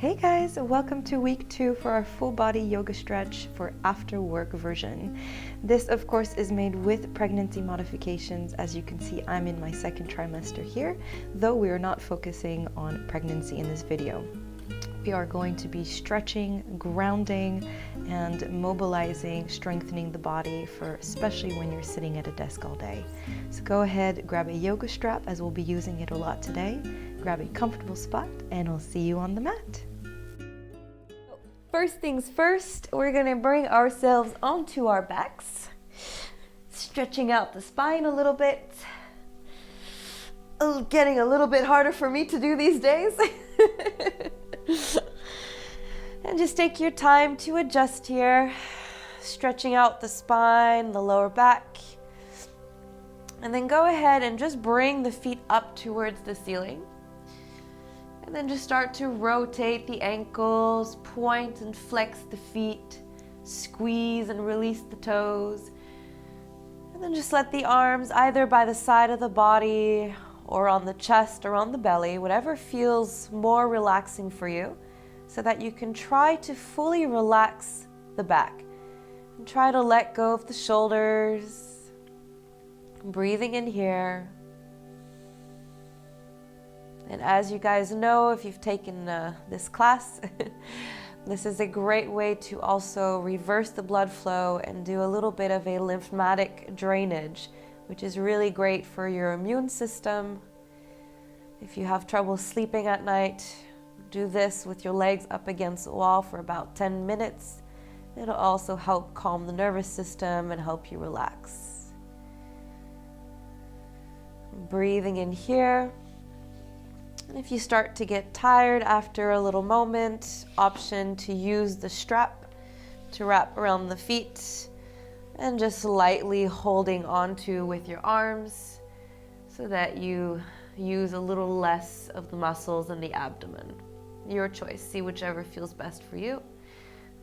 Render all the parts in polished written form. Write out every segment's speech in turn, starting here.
Hey guys, welcome to week 2 for our full body yoga stretch for after work version. This of course is made with pregnancy modifications. As you can see, I'm in my second trimester here, though we are not focusing on pregnancy in this video. We are going to be stretching, grounding, and mobilizing, strengthening the body for especially when you're sitting at a desk all day. So go ahead, grab a yoga strap as we'll be using it a lot today. Grab a comfortable spot and I'll see you on the mat. First things first, we're gonna bring ourselves onto our backs, stretching out the spine a little bit. Getting a little bit harder for me to do these days. And just take your time to adjust here, stretching out the spine, the lower back. And then go ahead and just bring the feet up towards the ceiling. And then just start to rotate the ankles, point and flex the feet, squeeze and release the toes. And then just let the arms either by the side of the body or on the chest or on the belly, whatever feels more relaxing for you, so that you can try to fully relax the back. And try to let go of the shoulders. Breathing in here. And as you guys know, if you've taken this class, this is a great way to also reverse the blood flow and do a little bit of a lymphatic drainage, which is really great for your immune system. If you have trouble sleeping at night, do this with your legs up against the wall for about 10 minutes. It'll also help calm the nervous system and help you relax. Breathing in here. And if you start to get tired after a little moment, option to use the strap to wrap around the feet and just lightly holding onto with your arms so that you use a little less of the muscles in the abdomen. Your choice, see whichever feels best for you.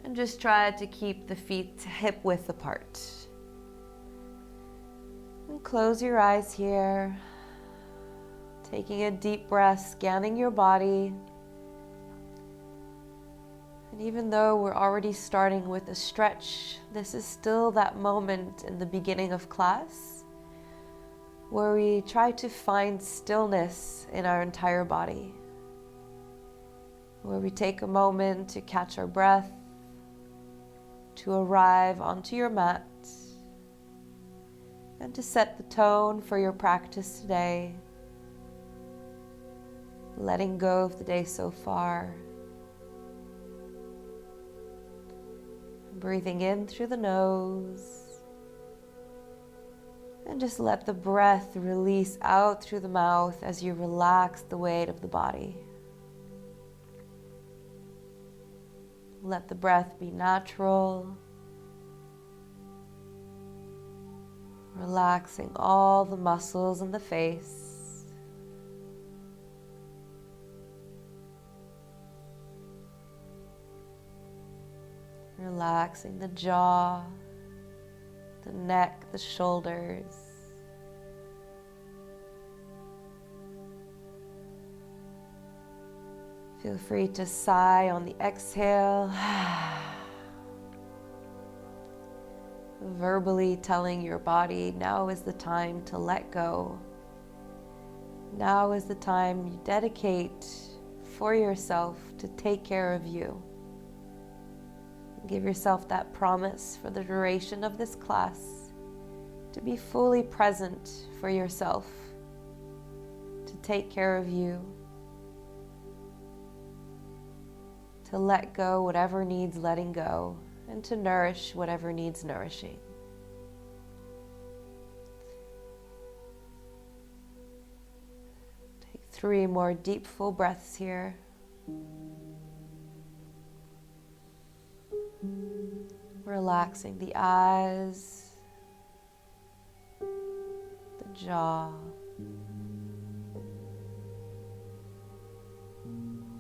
And just try to keep the feet hip width apart. And close your eyes here. Taking a deep breath, scanning your body. And even though we're already starting with a stretch, this is still that moment in the beginning of class where we try to find stillness in our entire body. Where we take a moment to catch our breath, to arrive onto your mat, and to set the tone for your practice today. Letting go of the day so far. Breathing in through the nose. And just let the breath release out through the mouth as you relax the weight of the body. Let the breath be natural. Relaxing all the muscles in the face. Relaxing the jaw, the neck, the shoulders. Feel free to sigh on the exhale. Verbally telling your body, now is the time to let go. Now is the time you dedicate for yourself to take care of you. Give yourself that promise for the duration of this class to be fully present for yourself, to take care of you, to let go whatever needs letting go, and to nourish whatever needs nourishing. Take 3 more deep, full breaths here. Relaxing the eyes, the jaw,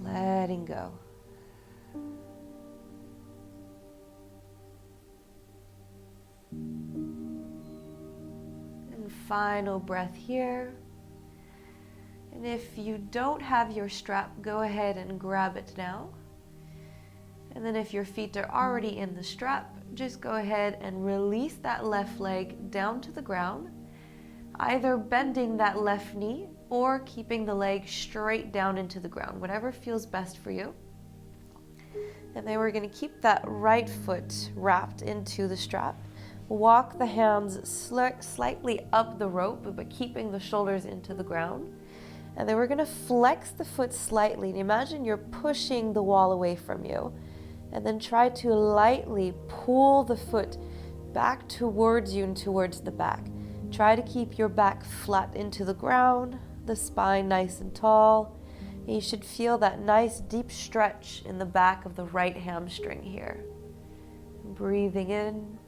letting go. And final breath here. And if you don't have your strap, go ahead and grab it now. And then if your feet are already in the strap, just go ahead and release that left leg down to the ground, either bending that left knee or keeping the leg straight down into the ground, whatever feels best for you. And then we're going to keep that right foot wrapped into the strap. Walk the hands slightly up the rope, but keeping the shoulders into the ground. And then we're going to flex the foot slightly. And imagine you're pushing the wall away from you. And then try to lightly pull the foot back towards you and towards the back. Try to keep your back flat into the ground, the spine nice and tall. And you should feel that nice deep stretch in the back of the right hamstring here. Breathing in.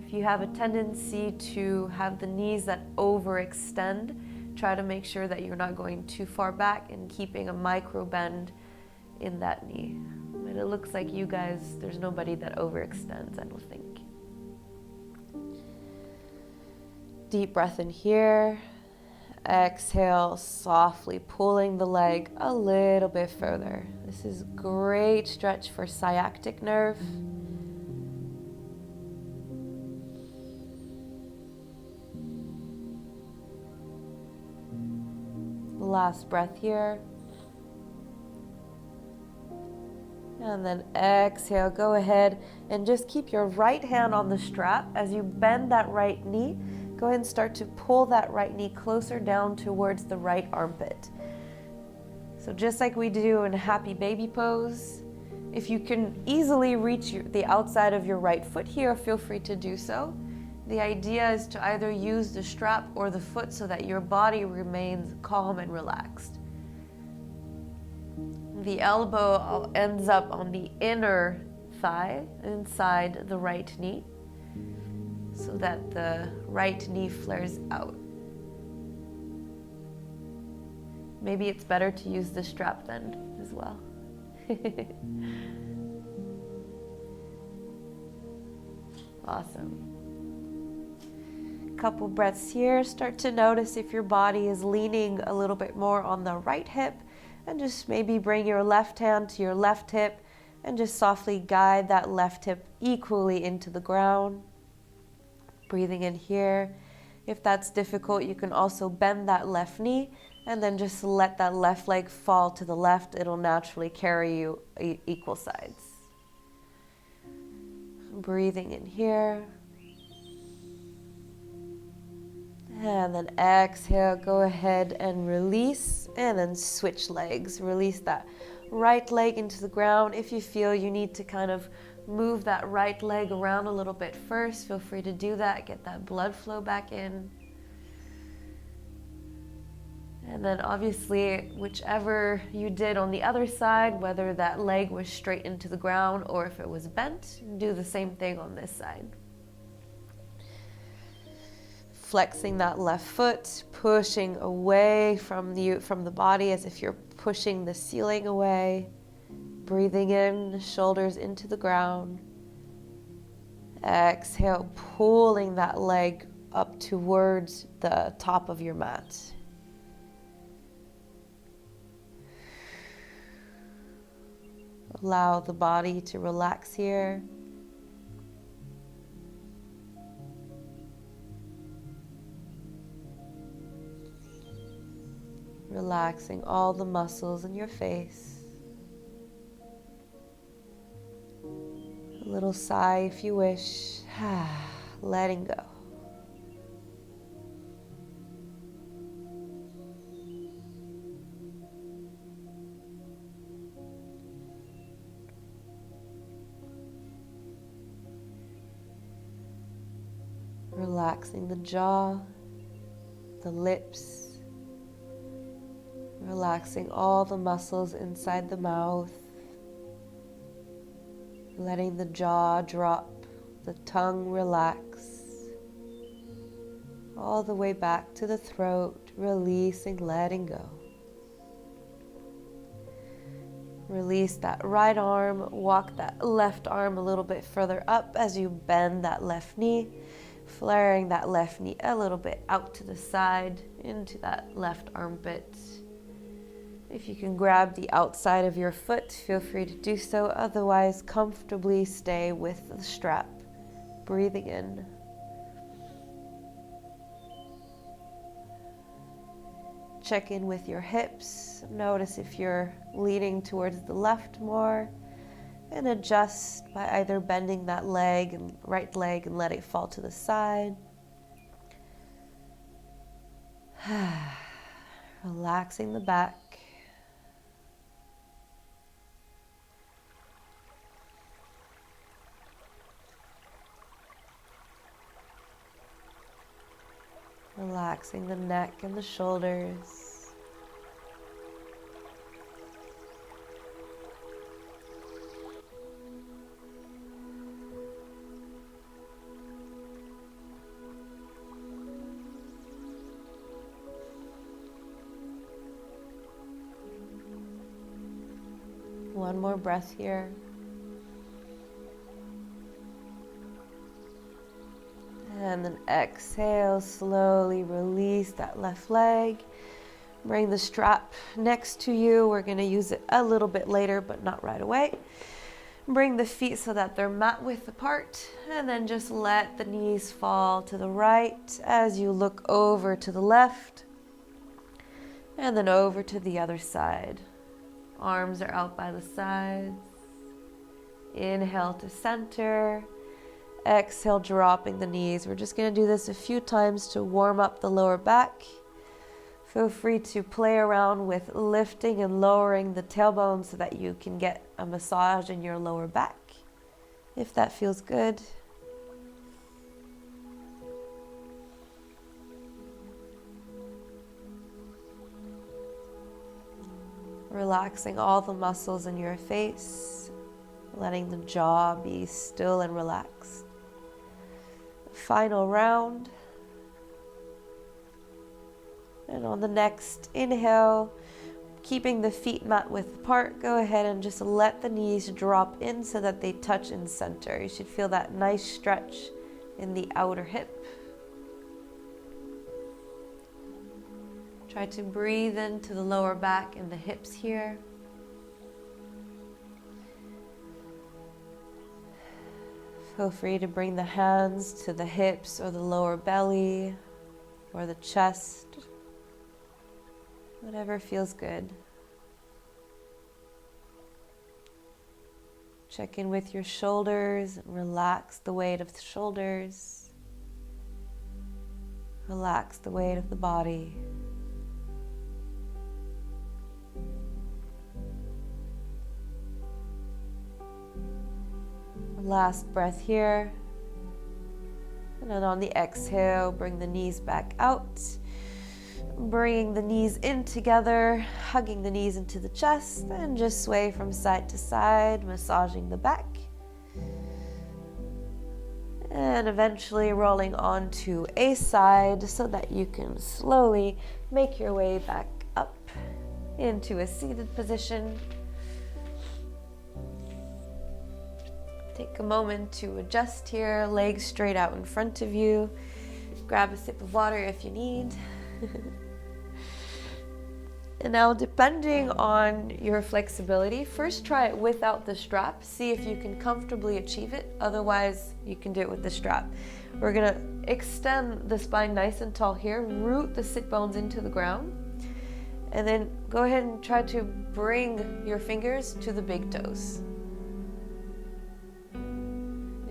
If you have a tendency to have the knees that overextend, try to make sure that you're not going too far back and keeping a micro bend in that knee. But it looks like you guys, there's nobody that overextends, I don't think. Deep breath in here. Exhale, softly pulling the leg a little bit further. This is great stretch for sciatic nerve. Last breath here. And then exhale, go ahead and just keep your right hand on the strap. As you bend that right knee, go ahead and start to pull that right knee closer down towards the right armpit. So just like we do in happy baby pose, if you can easily reach the outside of your right foot here, feel free to do so. The idea is to either use the strap or the foot so that your body remains calm and relaxed. The elbow ends up on the inner thigh inside the right knee so that the right knee flares out. Maybe it's better to use the strap then as well. Awesome. Couple breaths here. Start to notice if your body is leaning a little bit more on the right hip, and just maybe bring your left hand to your left hip and just softly guide that left hip equally into the ground. Breathing in here. If that's difficult, you can also bend that left knee and then just let that left leg fall to the left. It'll naturally carry you equal sides. Breathing in here. And then exhale, go ahead and release, and then switch legs. Release that right leg into the ground. If you feel you need to kind of move that right leg around a little bit first, feel free to do that. Get that blood flow back in. And then obviously, whichever you did on the other side, whether that leg was straight into the ground or if it was bent, do the same thing on this side. Flexing that left foot, pushing away from the body as if you're pushing the ceiling away. Breathing in, shoulders into the ground. Exhale, pulling that leg up towards the top of your mat. Allow the body to relax here. Relaxing all the muscles in your face. A little sigh if you wish. Letting go. Relaxing the jaw, the lips. Relaxing all the muscles inside the mouth, letting the jaw drop, the tongue relax, all the way back to the throat, releasing, letting go. Release that right arm, walk that left arm a little bit further up as you bend that left knee, flaring that left knee a little bit out to the side, into that left armpit. If you can grab the outside of your foot, feel free to do so. Otherwise, comfortably stay with the strap. Breathing in. Check in with your hips. Notice if you're leaning towards the left more, and adjust by either bending that leg and right leg and let it fall to the side. Relaxing the back. Relaxing the neck and the shoulders. One more breath here. And then exhale, slowly release that left leg. Bring the strap next to you. We're going to use it a little bit later, but not right away. Bring the feet so that they're mat width apart, and then just let the knees fall to the right as you look over to the left, and then over to the other side. Arms are out by the sides. Inhale to center. Exhale, dropping the knees. We're just going to do this a few times to warm up the lower back. Feel free to play around with lifting and lowering the tailbone so that you can get a massage in your lower back, if that feels good. Relaxing all the muscles in your face, letting the jaw be still and relaxed. Final round. And on the next inhale, keeping the feet mat width apart, go ahead and just let the knees drop in so that they touch in center. You should feel that nice stretch in the outer hip. Try to breathe into the lower back and the hips here. Feel free to bring the hands to the hips or the lower belly or the chest, whatever feels good. Check in with your shoulders, relax the weight of the shoulders, relax the weight of the body. Last breath here. And then on the exhale, bring the knees back out. Bringing the knees in together, hugging the knees into the chest, and just sway from side to side, massaging the back. And eventually rolling onto a side so that you can slowly make your way back up into a seated position. Take a moment to adjust here, legs straight out in front of you. Grab a sip of water if you need. And now, depending on your flexibility, first try it without the strap. See if you can comfortably achieve it. Otherwise, you can do it with the strap. We're gonna extend the spine nice and tall here, root the sit bones into the ground, and then go ahead and try to bring your fingers to the big toes.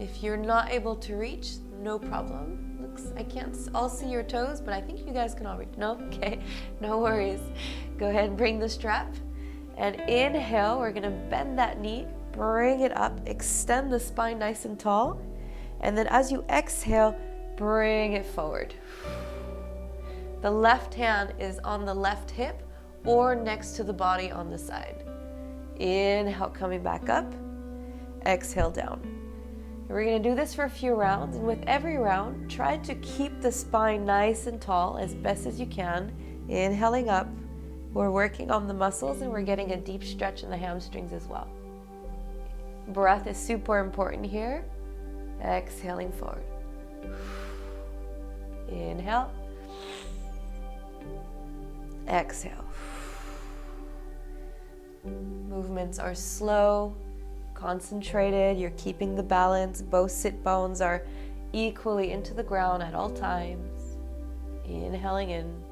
If you're not able to reach, no problem. I can't all see your toes, but I think you guys can all reach. No? Okay, no worries. Go ahead and bring the strap. And inhale, we're gonna bend that knee, bring it up, extend the spine nice and tall. And then as you exhale, bring it forward. The left hand is on the left hip or next to the body on the side. Inhale, coming back up. Exhale, down. We're going to do this for a few rounds, and with every round, try to keep the spine nice and tall as best as you can. Inhaling up, we're working on the muscles and we're getting a deep stretch in the hamstrings as well. Breath is super important here. Exhaling forward. Inhale. Exhale. Movements are slow, concentrated. You're keeping the balance. Both sit bones are equally into the ground at all times. Inhaling in.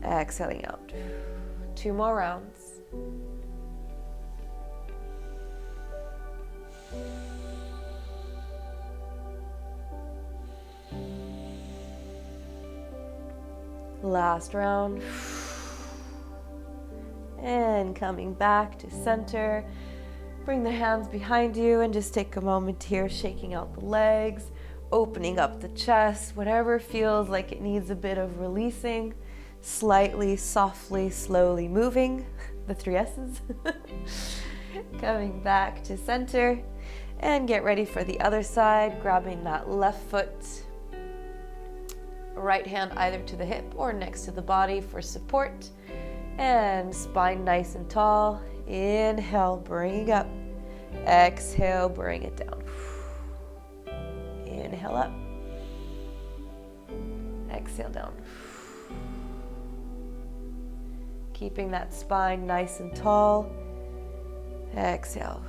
Exhaling out. 2 more rounds. Last round. And coming back to center. Bring the hands behind you and just take a moment here, shaking out the legs, opening up the chest, whatever feels like it needs a bit of releasing, slightly, softly, slowly moving, the 3 S's. Coming back to center and get ready for the other side, grabbing that left foot, right hand either to the hip or next to the body for support, and spine nice and tall. Inhale, bring it up. Exhale, bring it down. Inhale up. Exhale down. Keeping that spine nice and tall. Exhale.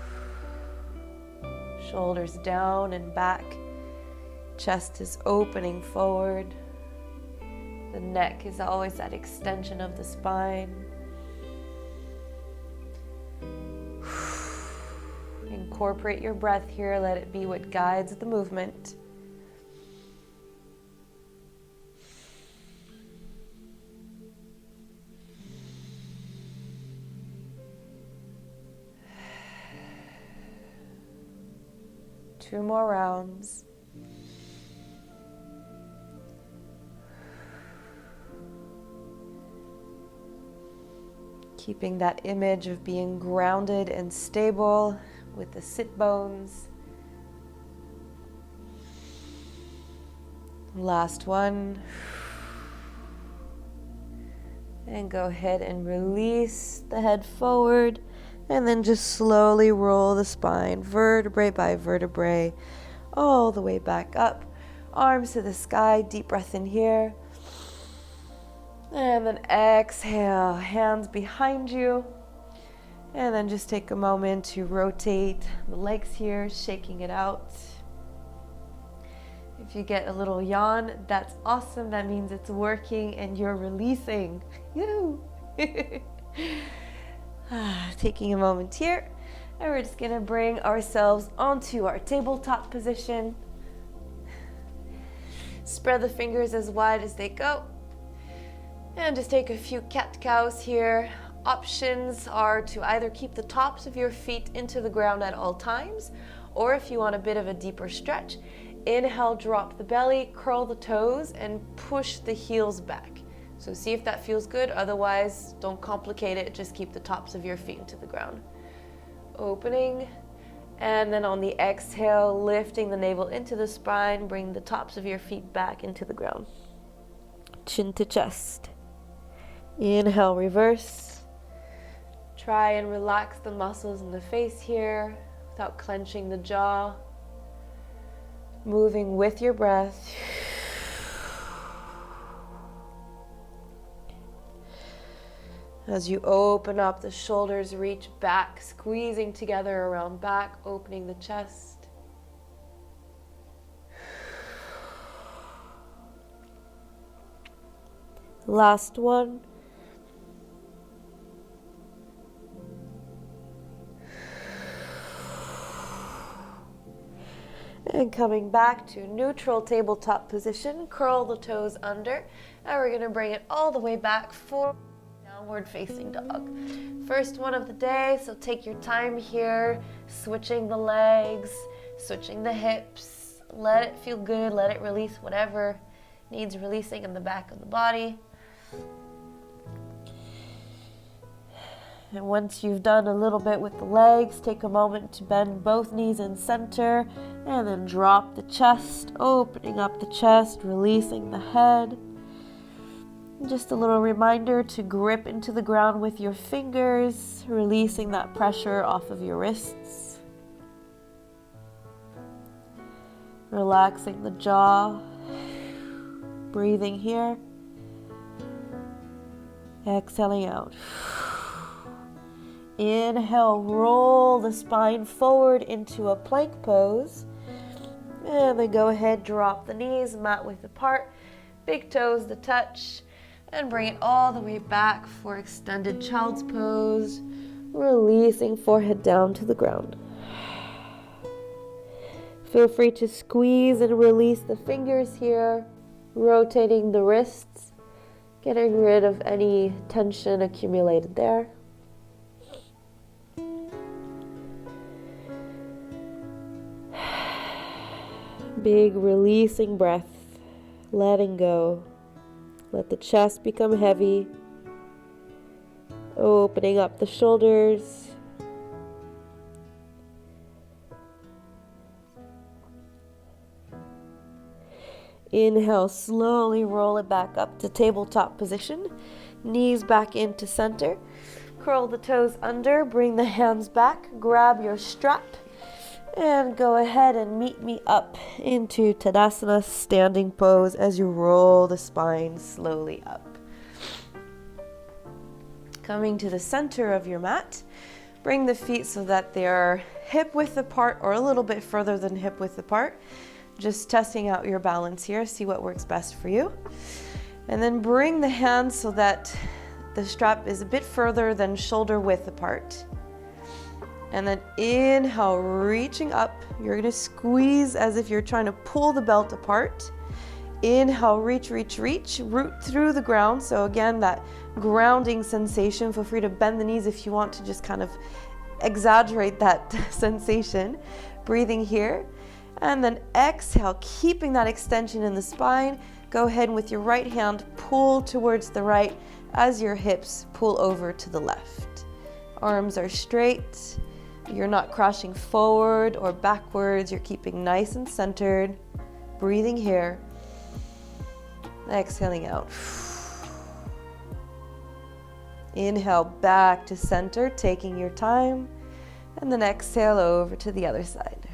Shoulders down and back. Chest is opening forward. The neck is always that extension of the spine. Incorporate your breath here. Let it be what guides the movement. Two more rounds. Keeping that image of being grounded and stable with the sit bones. Last one. And go ahead and release the head forward, and then just slowly roll the spine, vertebrae by vertebrae, all the way back up. Arms to the sky, deep breath in here. And then exhale, hands behind you. And then just take a moment to rotate the legs here, shaking it out. If you get a little yawn, that's awesome. That means it's working and you're releasing. Yoo! Taking a moment here. And we're just going to bring ourselves onto our tabletop position. Spread the fingers as wide as they go. And just take a few cat-cows here. Options are to either keep the tops of your feet into the ground at all times, or if you want a bit of a deeper stretch, inhale, drop the belly, curl the toes, and push the heels back. So see if that feels good. Otherwise, don't complicate it. Just keep the tops of your feet into the ground. Opening, and then on the exhale, lifting the navel into the spine, bring the tops of your feet back into the ground. Chin to chest. Inhale, reverse. Try and relax the muscles in the face here without clenching the jaw. Moving with your breath. As you open up, the shoulders reach back, squeezing together around back, opening the chest. Last one. And coming back to neutral tabletop position, curl the toes under, and we're going to bring it all the way back for downward facing dog. First one of the day, so take your time here, switching the legs, switching the hips. Let it feel good, let it release whatever needs releasing in the back of the body. And once you've done a little bit with the legs, take a moment to bend both knees in center and then drop the chest, opening up the chest, releasing the head. Just a little reminder to grip into the ground with your fingers, releasing that pressure off of your wrists. Relaxing the jaw, breathing here, exhaling out. Inhale, roll the spine forward into a plank pose. And then go ahead, drop the knees, mat width apart, big toes to touch, and bring it all the way back for extended child's pose, releasing forehead down to the ground. Feel free to squeeze and release the fingers here, rotating the wrists, getting rid of any tension accumulated there. Big releasing breath, letting go. Let the chest become heavy, opening up the shoulders. Inhale, slowly roll it back up to tabletop position. Knees back into center. Curl the toes under, bring the hands back, grab your strap, and go ahead and meet me up into Tadasana, standing pose as you roll the spine slowly up. Coming to the center of your mat, bring the feet so that they are hip width apart or a little bit further than hip width apart. Just testing out your balance here, see what works best for you. And then bring the hands so that the strap is a bit further than shoulder width apart. And then inhale, reaching up. You're going to squeeze as if you're trying to pull the belt apart. Inhale, reach, reach, reach. Root through the ground. So again, that grounding sensation. Feel free to bend the knees if you want to just kind of exaggerate that sensation. Breathing here. And then exhale, keeping that extension in the spine. Go ahead and with your right hand, pull towards the right as your hips pull over to the left. Arms are straight. You're not crashing forward or backwards. You're keeping nice and centered. Breathing here. Exhaling out. Inhale back to center, taking your time. And then exhale over to the other side.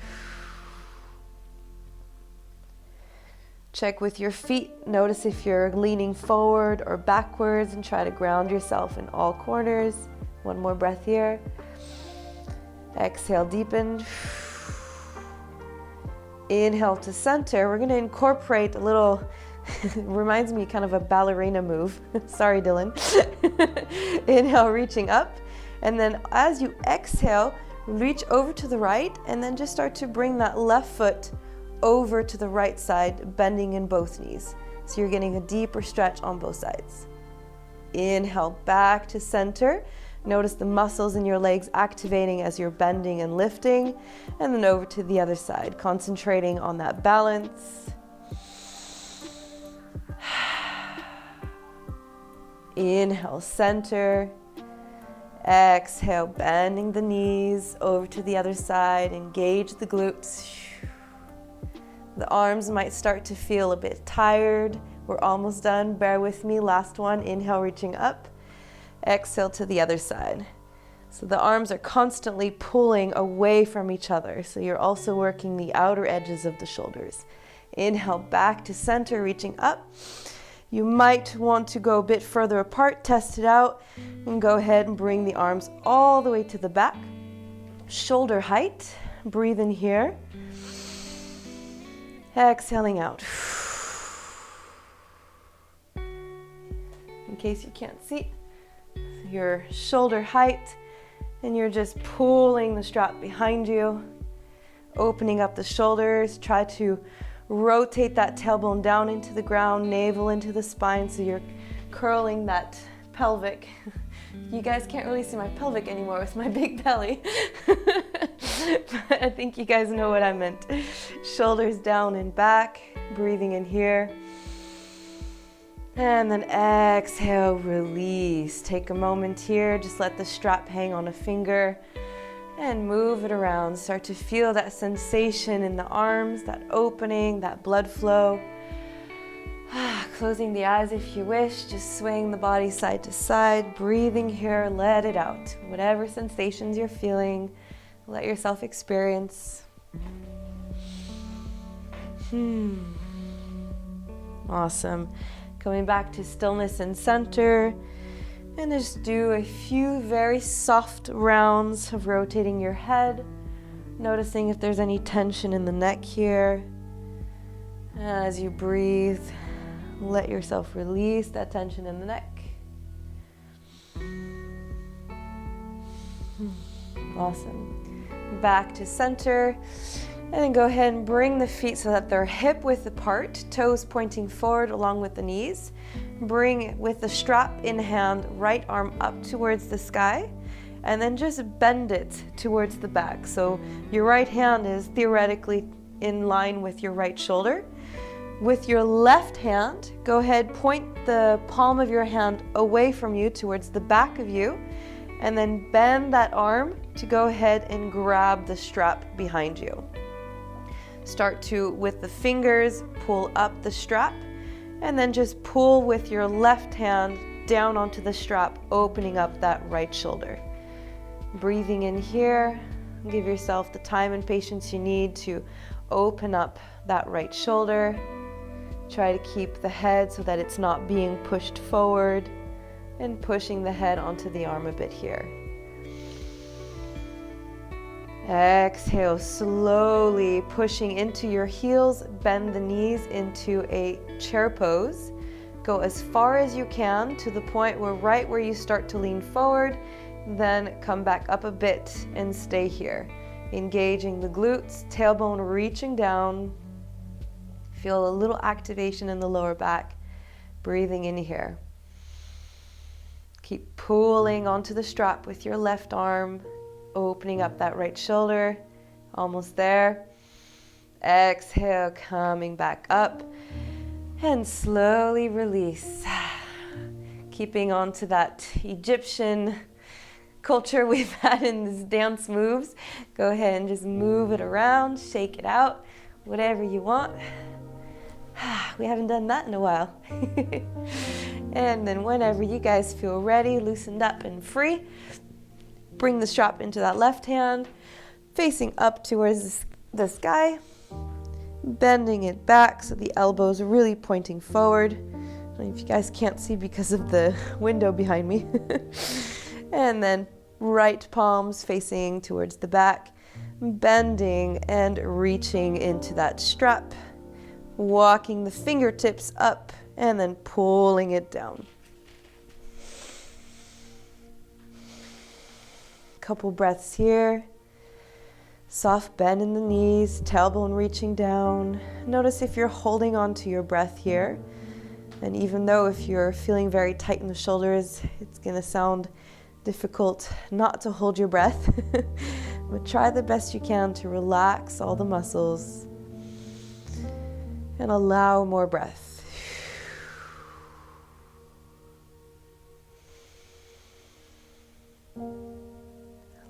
Check with your feet. Notice if you're leaning forward or backwards and try to ground yourself in all corners. One more breath here. Exhale, deepen. Inhale to center. We're going to incorporate a little, reminds me kind of a ballerina move. Sorry, Dylan. Inhale, reaching up. And then as you exhale, reach over to the right and then just start to bring that left foot over to the right side, bending in both knees. So you're getting a deeper stretch on both sides. Inhale, back to center. Notice the muscles in your legs activating as you're bending and lifting, and then over to the other side, concentrating on that balance. Inhale, center. Exhale, bending the knees over to the other side, engage the glutes. The arms might start to feel a bit tired. We're almost done, bear with me. Last one, inhale, reaching up. Exhale to the other side. So the arms are constantly pulling away from each other. So you're also working the outer edges of the shoulders. Inhale, back to center, reaching up. You might want to go a bit further apart, test it out, and go ahead and bring the arms all the way to the back. Shoulder height, breathe in here. Exhaling out. In case you can't see, your shoulder height, and you're just pulling the strap behind you, opening up the shoulders. Try to rotate that tailbone down into the ground, navel into the spine, so you're curling that pelvic. You guys can't really see my pelvic anymore with my big belly. But I think you guys know what I meant. Shoulders down and back, breathing in here. And then exhale, release. Take a moment here, just let the strap hang on a finger and move it around. Start to feel that sensation in the arms, that opening, that blood flow. Closing the eyes if you wish, just swaying the body side to side, breathing here, let it out. Whatever sensations you're feeling, let yourself experience. Awesome. Coming back to stillness and center. And just do a few very soft rounds of rotating your head, noticing if there's any tension in the neck here. And as you breathe, let yourself release that tension in the neck. Awesome. Back to center. And then go ahead and bring the feet so that they're hip width apart, toes pointing forward along with the knees. Bring with the strap in hand, right arm up towards the sky, and then just bend it towards the back. So your right hand is theoretically in line with your right shoulder. With your left hand, go ahead, point the palm of your hand away from you towards the back of you, and then bend that arm to go ahead and grab the strap behind you. Start to, with the fingers, pull up the strap, and then just pull with your left hand down onto the strap, opening up that right shoulder. Breathing in here, give yourself the time and patience you need to open up that right shoulder. Try to keep the head so that it's not being pushed forward, and pushing the head onto the arm a bit here. Exhale, slowly pushing into your heels, bend the knees into a chair pose. Go as far as you can to the point where right where you start to lean forward, then come back up a bit and stay here. Engaging the glutes, tailbone reaching down. Feel a little activation in the lower back. Breathing in here. Keep pulling onto the strap with your left arm, opening up that right shoulder. Almost there. Exhale, coming back up, and slowly release. Keeping on to that Egyptian culture we've had in these dance moves. Go ahead and just move it around, shake it out, whatever you want. We haven't done that in a while. And then whenever you guys feel ready, loosened up and free, bring the strap into that left hand, facing up towards the sky, bending it back so the elbows are really pointing forward. I don't know if you guys can't see because of the window behind me. And then right palms facing towards the back, bending and reaching into that strap, walking the fingertips up and then pulling it down. Couple breaths here. Soft bend in the knees, tailbone reaching down. Notice if you're holding on to your breath here. And even though if you're feeling very tight in the shoulders, it's going to sound difficult not to hold your breath. But try the best you can to relax all the muscles and allow more breath.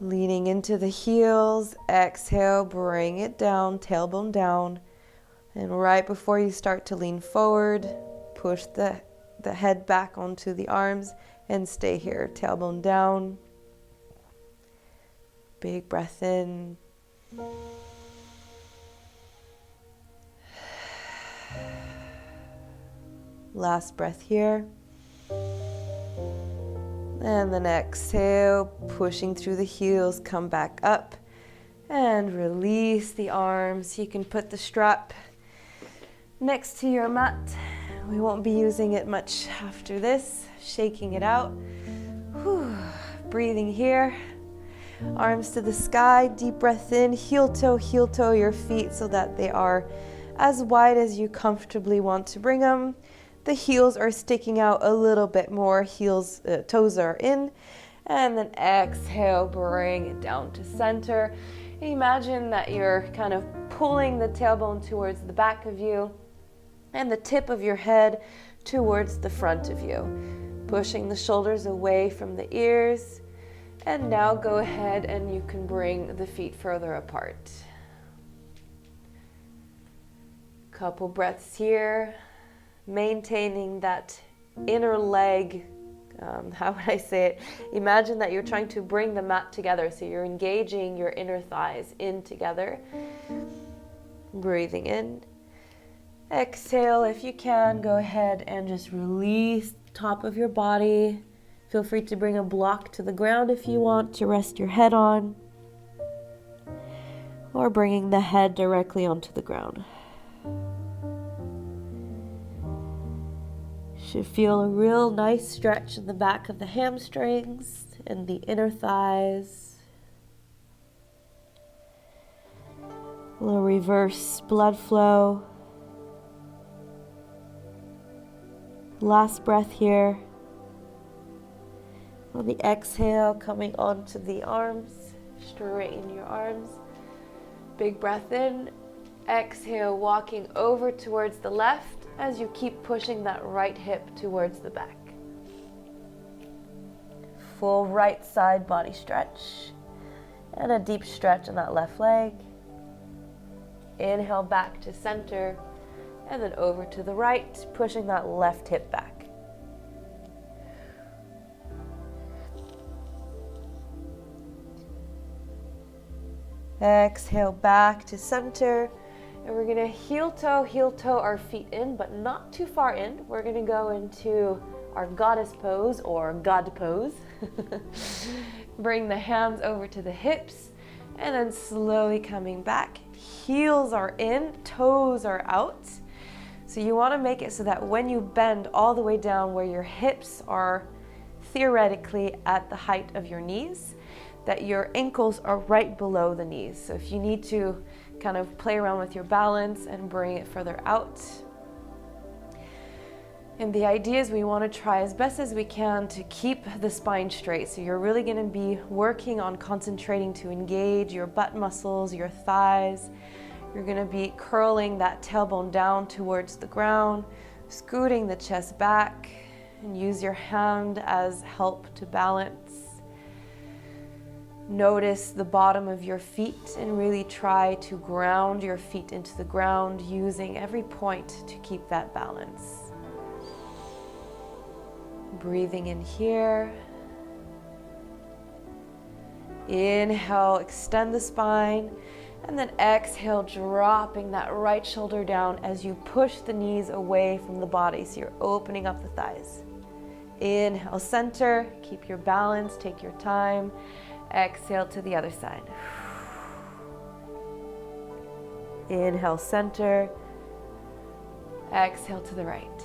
Leaning into the heels, exhale, bring it down, tailbone down. And right before you start to lean forward, push the head back onto the arms and stay here, tailbone down. Big breath in. Last breath here. And then exhale, pushing through the heels, come back up and release the arms. You can put the strap next to your mat. We won't be using it much after this. Shaking it out. Whew. Breathing here. Arms to the sky, deep breath in, heel toe your feet so that they are as wide as you comfortably want to bring them. The heels are sticking out a little bit more, toes are in, and then exhale, bring it down to center. Imagine that you're kind of pulling the tailbone towards the back of you and the tip of your head towards the front of you, pushing the shoulders away from the ears. And now go ahead and you can bring the feet further apart. Couple breaths here. Maintaining that inner leg, how would I say it? Imagine that you're trying to bring the mat together, so you're engaging your inner thighs in together. Breathing in. Exhale, if you can, go ahead and just release the top of your body. Feel free to bring a block to the ground if you want to rest your head on, or bringing the head directly onto the ground. Should feel a real nice stretch in the back of the hamstrings and the inner thighs. A little reverse blood flow. Last breath here. On the exhale, coming onto the arms, straighten your arms. Big breath in. Exhale, walking over towards the left as you keep pushing that right hip towards the back. Full right side body stretch. And a deep stretch on that left leg. Inhale back to center. And then over to the right, pushing that left hip back. Exhale back to center, and we're gonna heel toe our feet in, but not too far in. We're gonna go into our goddess pose or God pose. Bring the hands over to the hips, and then slowly coming back. Heels are in, toes are out. So you wanna make it so that when you bend all the way down where your hips are theoretically at the height of your knees, that your ankles are right below the knees. So if you need to kind of play around with your balance and bring it further out. And the idea is we want to try as best as we can to keep the spine straight. So you're really going to be working on concentrating to engage your butt muscles, your thighs. You're going to be curling that tailbone down towards the ground, scooting the chest back, and use your hand as help to balance. Notice the bottom of your feet and really try to ground your feet into the ground using every point to keep that balance. Breathing in here. Inhale, extend the spine, and then exhale, dropping that right shoulder down as you push the knees away from the body, so you're opening up the thighs. Inhale, center, keep your balance, take your time. Exhale to the other side. Inhale, center. Exhale to the right.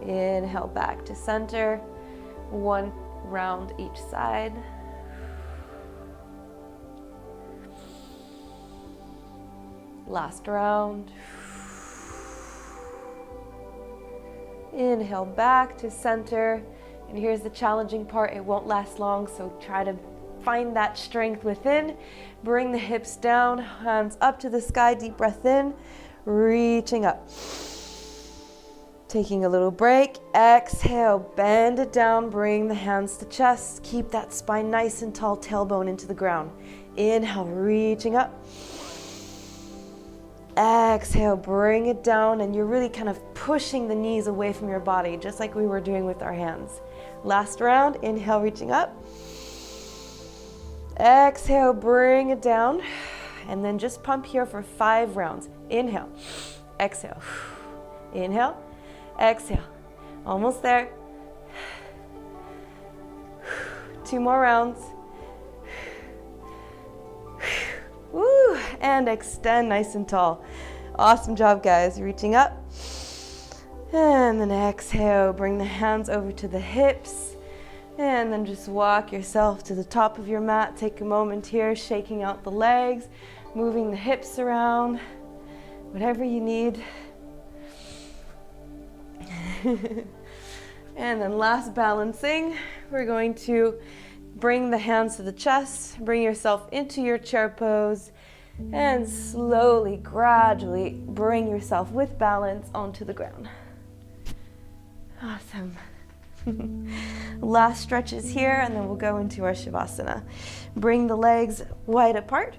Inhale back to center. One round each side. Last round. Inhale back to center. And here's the challenging part, it won't last long, so try to find that strength within. Bring the hips down, hands up to the sky, deep breath in, reaching up. Taking a little break, exhale, bend it down, bring the hands to chest, keep that spine nice and tall, tailbone into the ground. Inhale, reaching up. Exhale, bring it down, and you're really kind of pushing the knees away from your body, just like we were doing with our hands. Last round, inhale, reaching up. Exhale, bring it down, and then just pump here for 5 rounds. Inhale, exhale, inhale, exhale. Almost there. 2 more rounds. Woo, and extend nice and tall. Awesome job, guys. Reaching up. And then exhale, bring the hands over to the hips. And then just walk yourself to the top of your mat. Take a moment here, shaking out the legs, moving the hips around, whatever you need. And then last balancing, we're going to bring the hands to the chest, bring yourself into your chair pose, and slowly, gradually bring yourself with balance onto the ground. Awesome. Last stretches here, and then we'll go into our Shavasana. Bring the legs wide apart.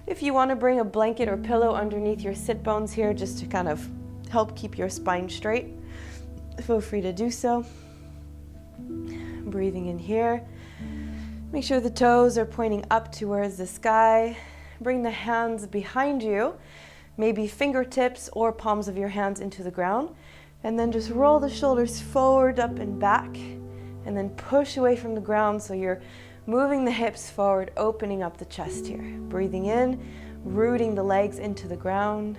If you want to bring a blanket or pillow underneath your sit bones here just to kind of help keep your spine straight, feel free to do so. Breathing in here. Make sure the toes are pointing up towards the sky. Bring the hands behind you, maybe fingertips or palms of your hands into the ground. And then just roll the shoulders forward, up and back, and then push away from the ground so you're moving the hips forward, opening up the chest here. Breathing in, rooting the legs into the ground.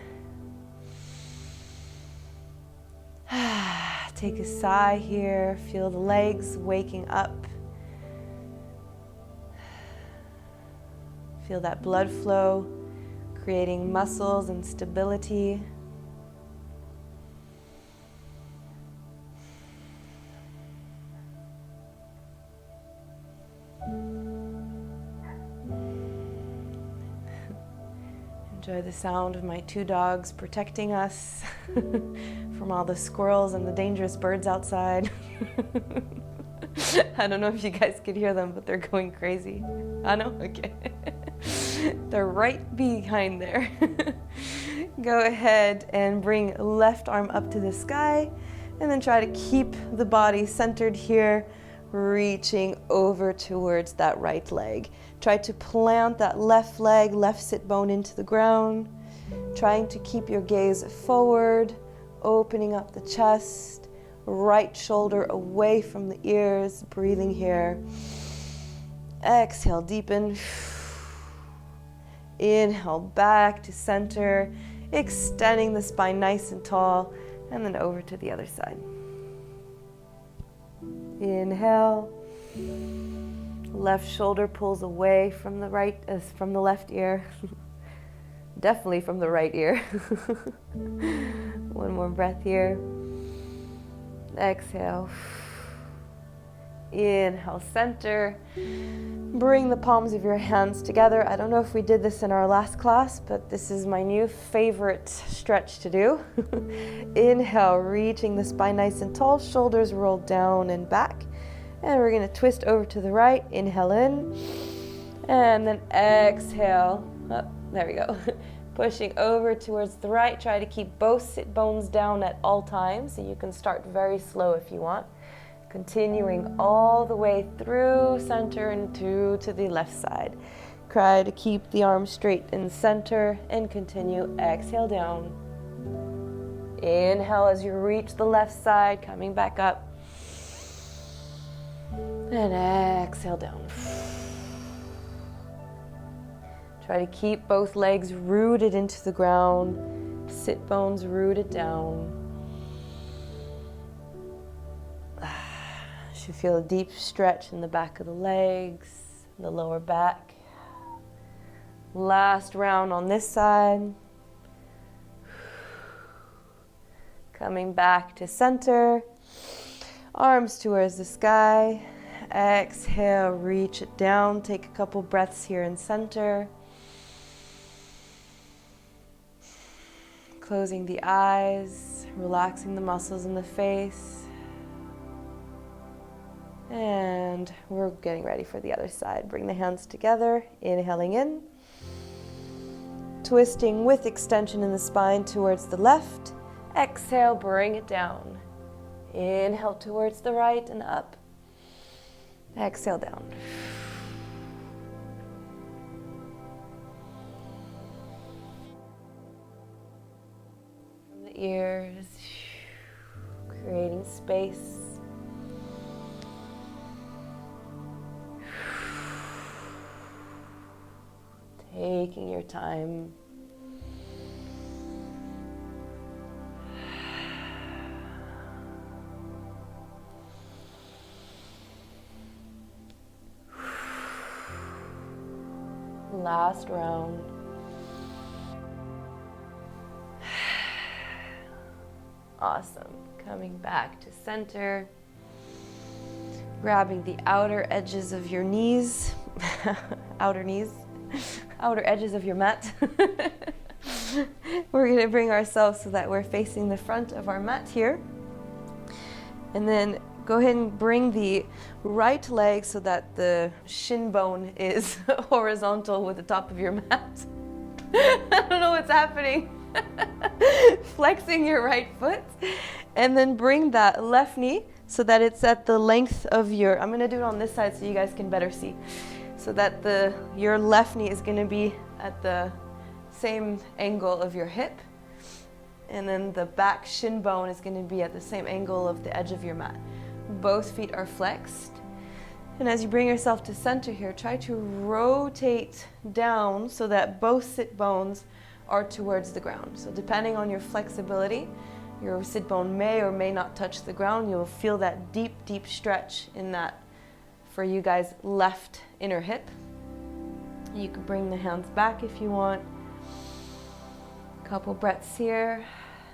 Take a sigh here, feel the legs waking up. Feel that blood flow, creating muscles and stability. Enjoy the sound of my 2 dogs protecting us from all the squirrels and the dangerous birds outside. I don't know if you guys could hear them, but they're going crazy. I know? Okay. They're right behind there. Go ahead and bring left arm up to the sky, and then try to keep the body centered here, reaching over towards that right leg. Try to plant that left leg, left sit bone into the ground, trying to keep your gaze forward, opening up the chest, right shoulder away from the ears, breathing here. Exhale, deepen. Inhale, back to center, extending the spine nice and tall, and then over to the other side. Inhale. Left shoulder pulls away from the right, from the left ear. Definitely from the right ear. One more breath here. Exhale. Inhale, center. Bring the palms of your hands together. I don't know if we did this in our last class, but this is my new favorite stretch to do. Inhale, reaching the spine nice and tall, shoulders rolled down and back. And we're going to twist over to the right. Inhale in. And then exhale. Oh, there we go. Pushing over towards the right. Try to keep both sit bones down at all times. So you can start very slow if you want. Continuing all the way through center and to the left side. Try to keep the arms straight in center and continue. Exhale down. Inhale as you reach the left side, coming back up. And exhale down. Try to keep both legs rooted into the ground, sit bones rooted down. You feel a deep stretch in the back of the legs, the lower back. Last round on this side. Coming back to center. Arms towards the sky. Exhale, reach it down. Take a couple breaths here in center. Closing the eyes, relaxing the muscles in the face. And we're getting ready for the other side. Bring the hands together, inhaling in. Twisting with extension in the spine towards the left. Exhale, bring it down. Inhale towards the right and up. Exhale down. From the ears, creating space. Taking your time. Last round. Awesome. Coming back to center. Grabbing the outer edges of your knees. Outer knees. Outer edges of your mat. We're going to bring ourselves so that we're facing the front of our mat here. And then go ahead and bring the right leg so that the shin bone is horizontal with the top of your mat. I don't know what's happening. Flexing your right foot. And then bring that left knee so that it's at the length of your, I'm going to do it on this side so you guys can better see. So that your left knee is going to be at the same angle of your hip. and then the back shin bone is going to be at the same angle of the edge of your mat. Both feet are flexed. And as you bring yourself to center here, try to rotate down so that both sit bones are towards the ground. So depending on your flexibility, your sit bone may or may not touch the ground. You'll feel that deep, deep stretch in that, for you guys, left inner hip. You can bring the hands back if you want. Couple breaths here.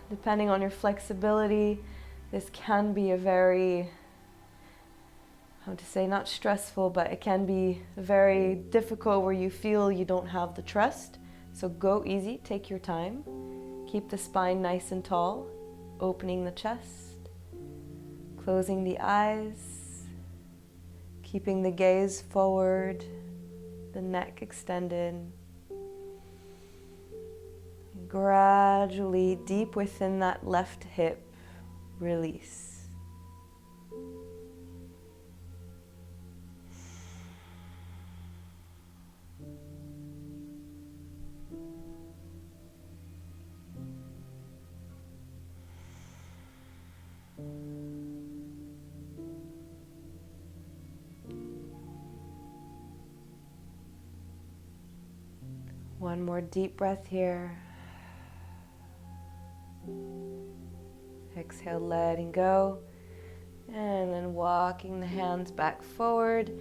Depending on your flexibility, this can be a very, how to say, not stressful, but it can be very difficult where you feel you don't have the trust. So go easy, take your time. Keep the spine nice and tall, opening the chest, closing the eyes, keeping the gaze forward, the neck extended. And gradually, deep within that left hip, release. One more deep breath here. Exhale, letting go. And then walking the hands back forward.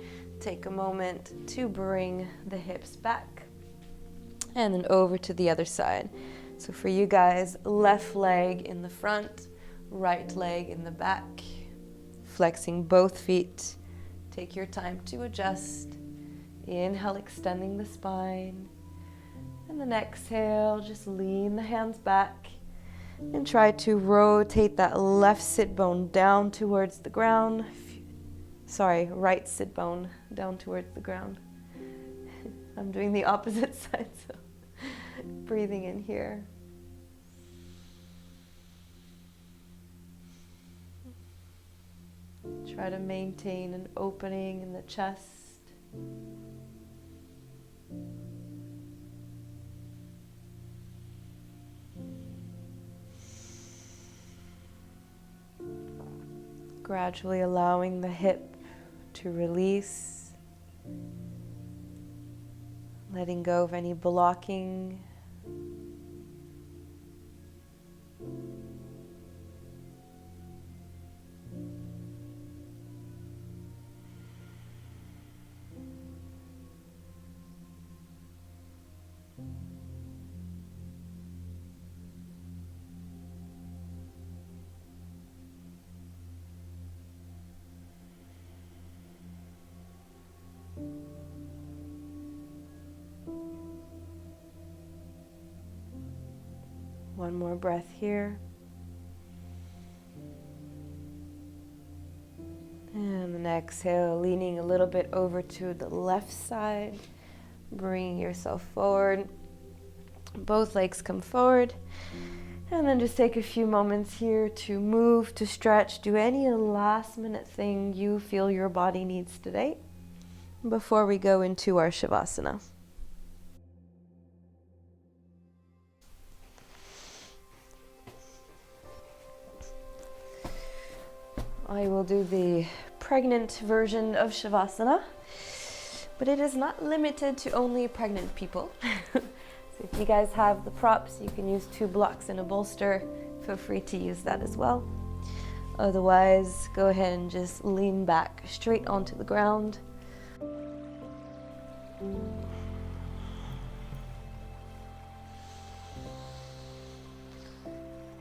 Take a moment to bring the hips back. And then over to the other side. So for you guys, left leg in the front, right leg in the back. Flexing both feet. Take your time to adjust. Inhale, extending the spine. And then exhale, just lean the hands back and try to rotate that left sit bone down towards the ground. Sorry, right sit bone down towards the ground. I'm doing the opposite side, so breathing in here. Try to maintain an opening in the chest. Gradually allowing the hip to release, letting go of any blocking. One more breath here. And then exhale, leaning a little bit over to the left side, bringing yourself forward. Both legs come forward. And then just take a few moments here to move, to stretch, do any last minute thing you feel your body needs today before we go into our Shavasana. I will do the pregnant version of Shavasana, but it is not limited to only pregnant people. So if you guys have the props, you can use 2 blocks and a bolster. Feel free to use that as well. Otherwise, go ahead and just lean back straight onto the ground.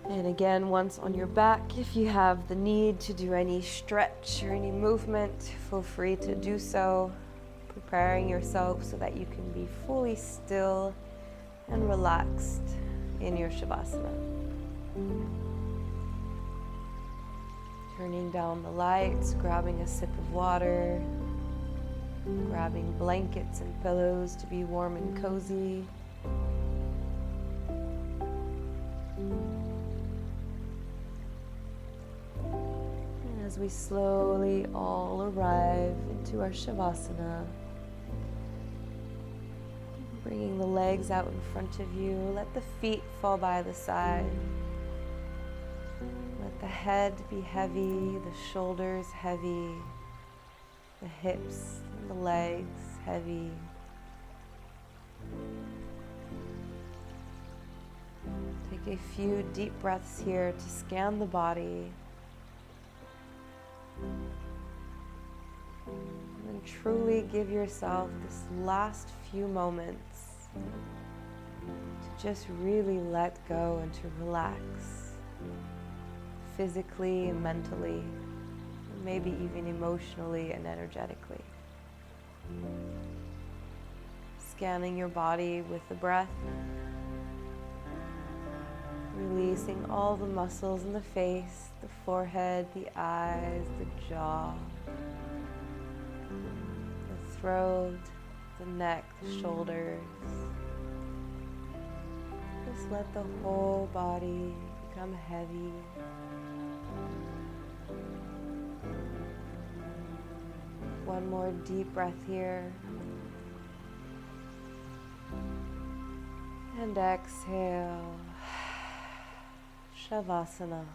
And again, once on your back, if you have the need to do any stretch or any movement, feel free to do so, preparing yourself so that you can be fully still and relaxed in your Shavasana. Turning down the lights, grabbing a sip of water, grabbing blankets and pillows to be warm and cozy. As we slowly all arrive into our Shavasana, bringing the legs out in front of you, let the feet fall by the side, Let the head be heavy, the shoulders heavy, the hips and the legs heavy. Take a few deep breaths here to scan the body. And then truly give yourself this last few moments to just really let go and to relax physically and mentally, and maybe even emotionally and energetically. Scanning your body with the breath, releasing all the muscles in the face, the forehead, the eyes, the jaw, the throat, the neck, the shoulders. Just let the whole body become heavy. One more deep breath here. And exhale. Shavasana.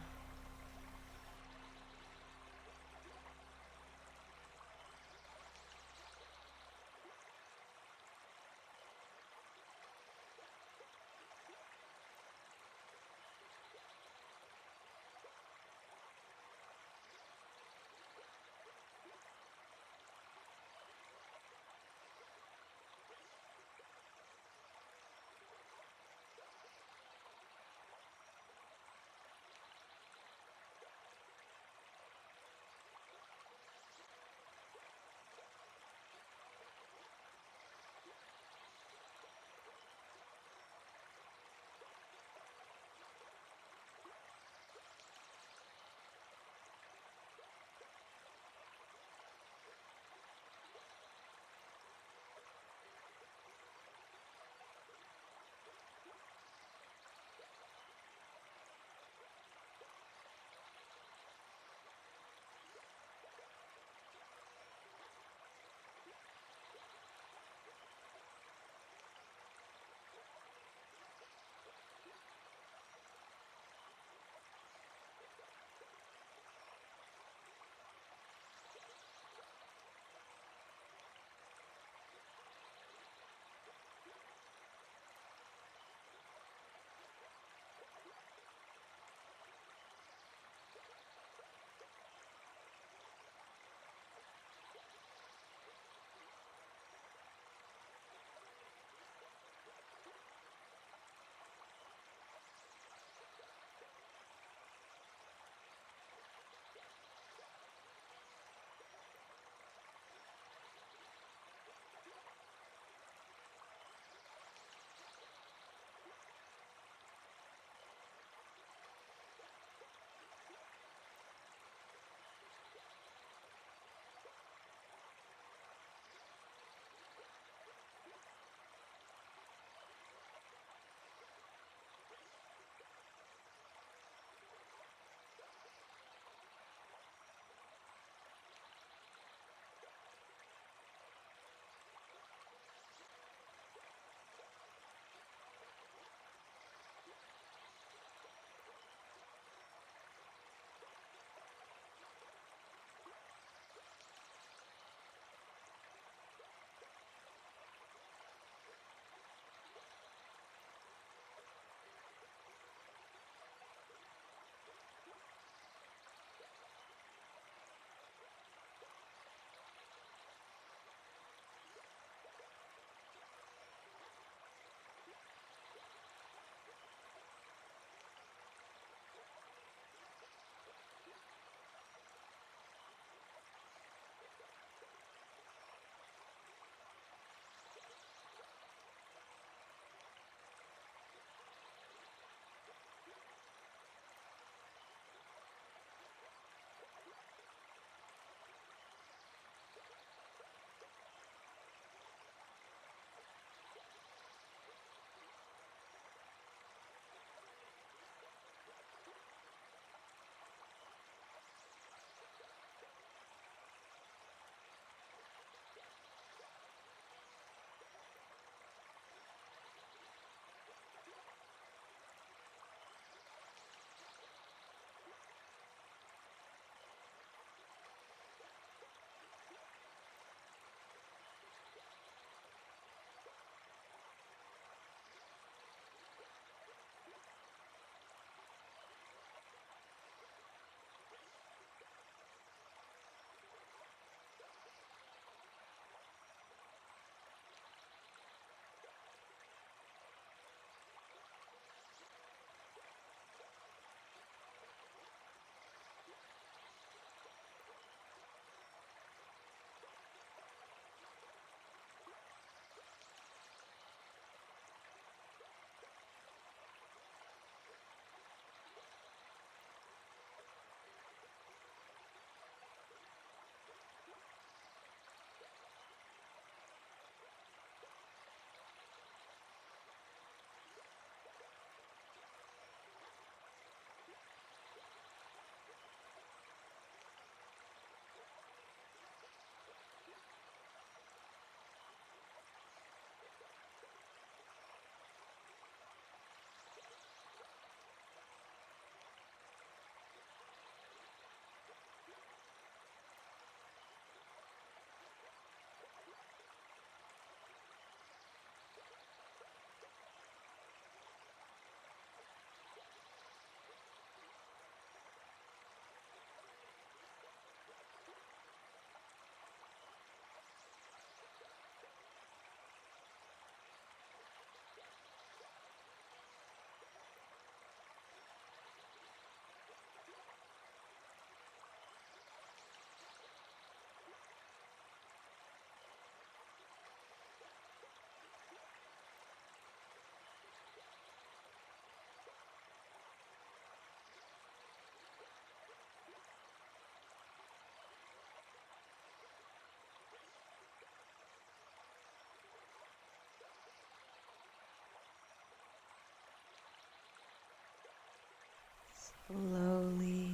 Slowly,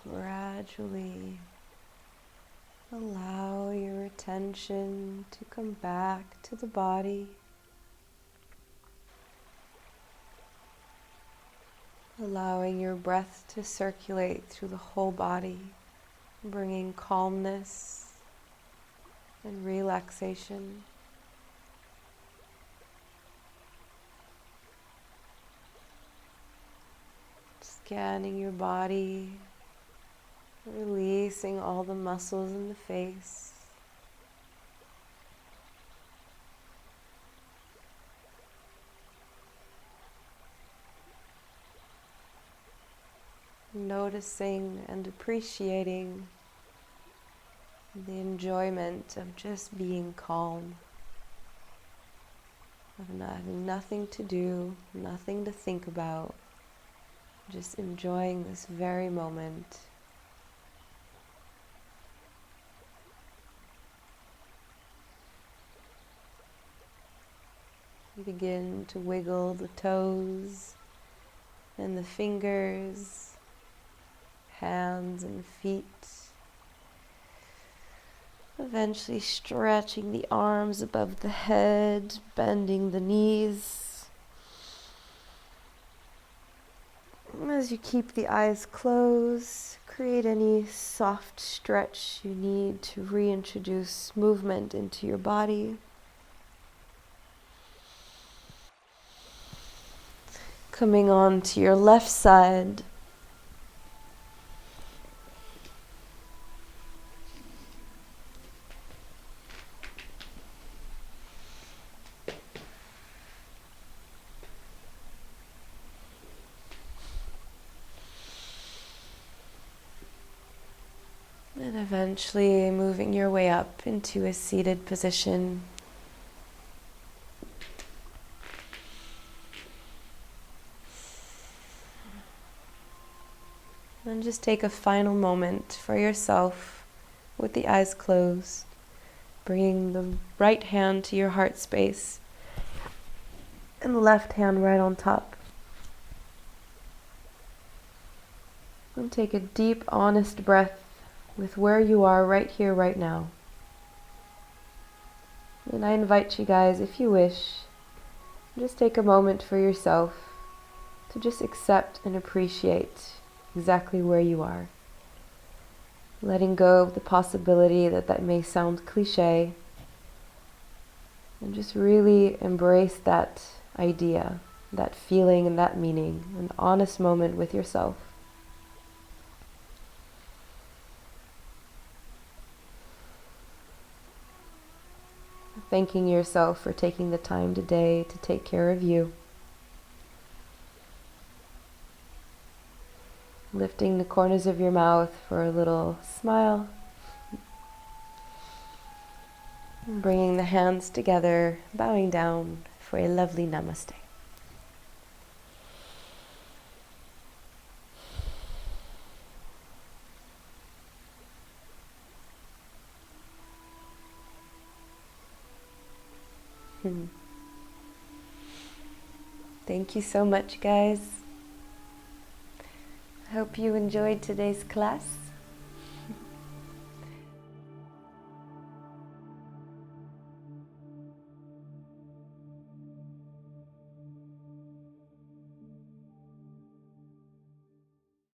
gradually, allow your attention to come back to the body. Allowing your breath to circulate through the whole body, bringing calmness and relaxation. Scanning your body, releasing all the muscles in the face. Noticing and appreciating the enjoyment of just being calm, of having nothing to do, nothing to think about, just enjoying this very moment. You begin to wiggle the toes and the fingers, hands and feet. Eventually stretching the arms above the head, bending the knees. As you keep the eyes closed, create any soft stretch you need to reintroduce movement into your body. Coming on to your left side. And eventually moving your way up into a seated position. And just take a final moment for yourself with the eyes closed, bringing the right hand to your heart space and the left hand right on top. And take a deep, honest breath with where you are right here, right now. And I invite you guys, if you wish, just take a moment for yourself to just accept and appreciate exactly where you are. Letting go of the possibility that that may sound cliche, and just really embrace that idea, that feeling and that meaning, an honest moment with yourself. Thanking yourself for taking the time today to take care of you. Lifting the corners of your mouth for a little smile. And bringing the hands together, bowing down for a lovely namaste. Thank you so much, guys. I hope you enjoyed today's class.